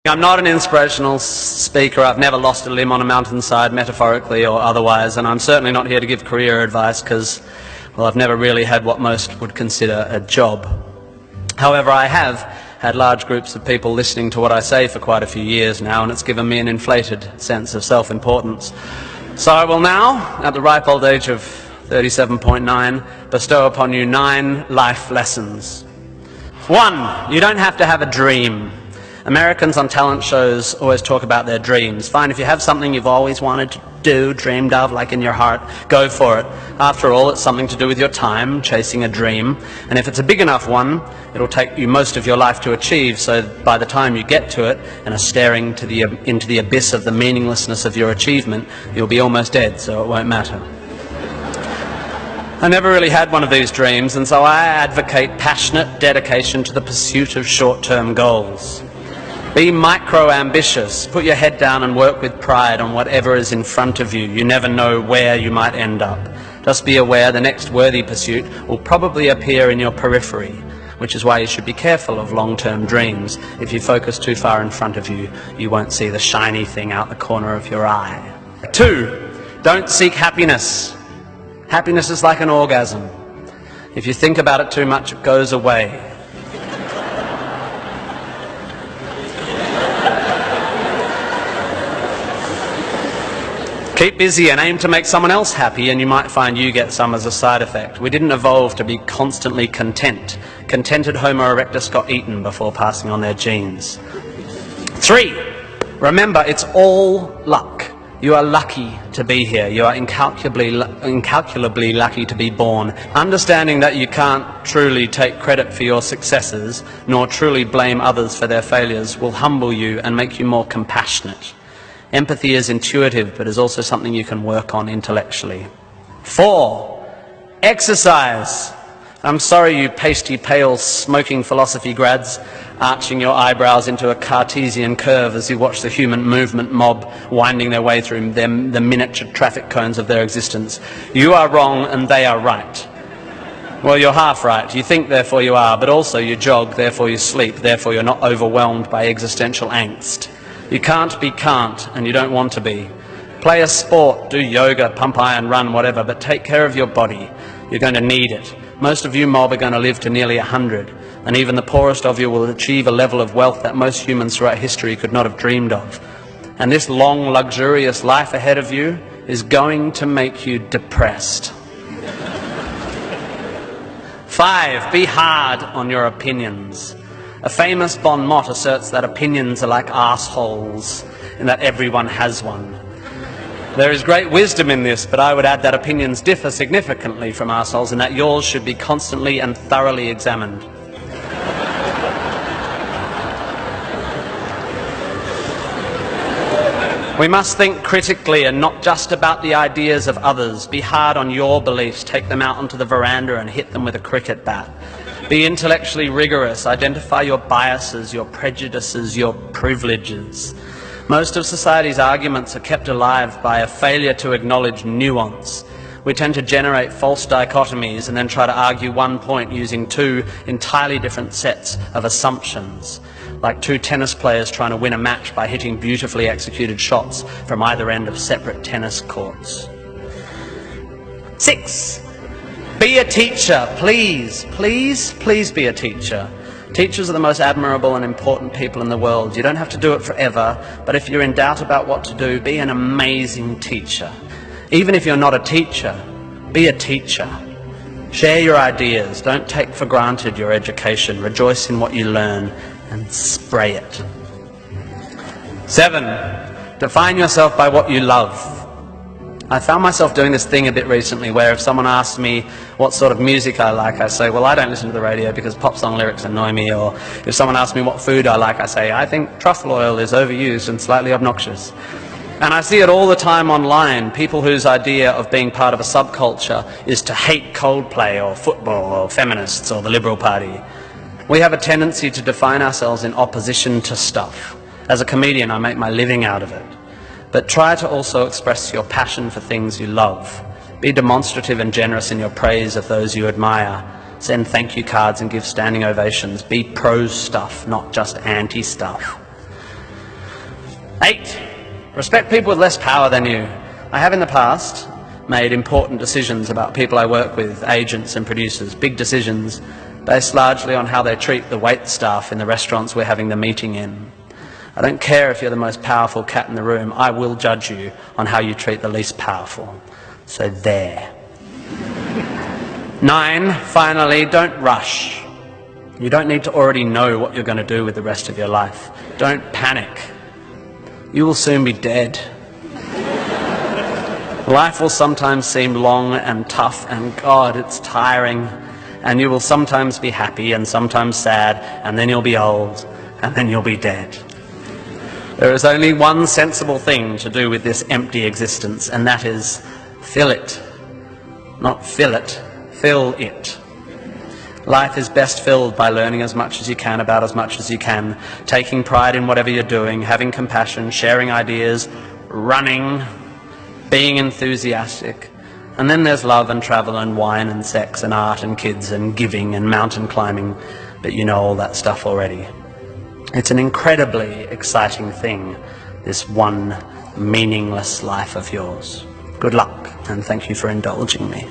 I'm not an inspirational speaker. I've never lost a limb on a mountainside, metaphorically or otherwise, and I'm certainly not here to give career advice because, well, I've never really had what most would consider a job. However, I have had large groups of people listening to what I say for quite a few years now, and it's given me an inflated sense of self-importance. So I will now, at the ripe old age of 37.9, bestow upon you 9 life lessons. 1, you don't have to have a dream. Americans on talent shows always talk about their dreams. Fine, if you have something you've always wanted to do, dreamed of, like in your heart, go for it. After all, it's something to do with your time, chasing a dream. And if it's a big enough one, it'll take you most of your life to achieve, so by the time you get to it and are staring into the abyss of the meaninglessness of your achievement, you'll be almost dead, so it won't matter. I never really had one of these dreams, and so I advocate passionate dedication to the pursuit of short-term goals. Be micro-ambitious. Put your head down and work with pride on whatever is in front of you. You never know where you might end up. Just be aware the next worthy pursuit will probably appear in your periphery, which is why you should be careful of long-term dreams. If you focus too far in front of you, you won't see the shiny thing out the corner of your eye. 2, don't seek happiness. Happiness is like an orgasm. If you think about it too much, it goes away. Keep busy and aim to make someone else happy, and you might find you get some as a side effect. We didn't evolve to be constantly content. Contented Homo erectus got eaten before passing on their genes. 3, remember, it's all luck. You are lucky to be here. You are incalculably lucky to be born. Understanding that you can't truly take credit for your successes, nor truly blame others for their failures, will humble you and make you more compassionate. Empathy is intuitive, but is also something you can work on intellectually. 4, exercise. I'm sorry, you pasty, pale, smoking philosophy grads, arching your eyebrows into a Cartesian curve as you watch the human movement mob winding their way through the miniature traffic cones of their existence. You are wrong and they are right. Well, you're half right. You think, therefore you are, but also you jog, therefore you sleep, therefore you're not overwhelmed by existential angst. You can't be can't, and you don't want to be. Play a sport, do yoga, pump iron, run, whatever, but take care of your body. You're going to need it. Most of you mob are going to live to nearly 100, and even the poorest of you will achieve a level of wealth that most humans throughout history could not have dreamed of. And this long, luxurious life ahead of you is going to make you depressed. 5, be hard on your opinions. A famous bon mot asserts that opinions are like arseholes, and that everyone has one. There is great wisdom in this, but I would add that opinions differ significantly from arseholes, and that yours should be constantly and thoroughly examined. We must think critically and not just about the ideas of others. Be hard on your beliefs. Take them out onto the veranda and hit them with a cricket bat. Be intellectually rigorous. Identify your biases, your prejudices, your privileges. Most of society's arguments are kept alive by a failure to acknowledge nuance. We tend to generate false dichotomies and then try to argue one point using 2 entirely different sets of assumptions, like 2 tennis players trying to win a match by hitting beautifully executed shots from either end of separate tennis courts. 6, be a teacher. Please, please, please be a teacher. Teachers are the most admirable and important people in the world. You don't have to do it forever, but if you're in doubt about what to do, be an amazing teacher. Even if you're not a teacher, be a teacher. Share your ideas. Don't take for granted your education. Rejoice in what you learn and spray it. 7, define yourself by what you love. I found myself doing this thing a bit recently where if someone asks me what sort of music I like, I say, well, I don't listen to the radio because pop song lyrics annoy me. Or if someone asks me what food I like, I say, I think truffle oil is overused and slightly obnoxious. And I see it all the time online, people whose idea of being part of a subculture is to hate Coldplay or football or feminists or the Liberal Party. We have a tendency to define ourselves in opposition to stuff. As a comedian, I make my living out of it. But try to also express your passion for things you love. Be demonstrative and generous in your praise of those you admire. Send thank you cards and give standing ovations. Be pro stuff, not just anti stuff. Respect people with less power than you. I have in the past made important decisions about people I work with, agents and producers, big decisions based largely on how they treat the wait staff in the restaurants we're having the meeting in. I don't care if you're the most powerful cat in the room, I will judge you on how you treat the least powerful. So there. 9, finally, don't rush. You don't need to already know what you're going to do with the rest of your life. Don't panic. You will soon be dead. Life will sometimes seem long and tough, and God, it's tiring. And you will sometimes be happy and sometimes sad, and then you'll be old, and then you'll be dead. There is only one sensible thing to do with this empty existence, and that is fill it. Not fill it, fill it. Life is best filled by learning as much as you can about as much as you can, taking pride in whatever you're doing, having compassion, sharing ideas, running, being enthusiastic. And then there's love and travel and wine and sex and art and kids and giving and mountain climbing, but you know all that stuff already. It's an incredibly exciting thing, this one meaningless life of yours. Good luck, and thank you for indulging me.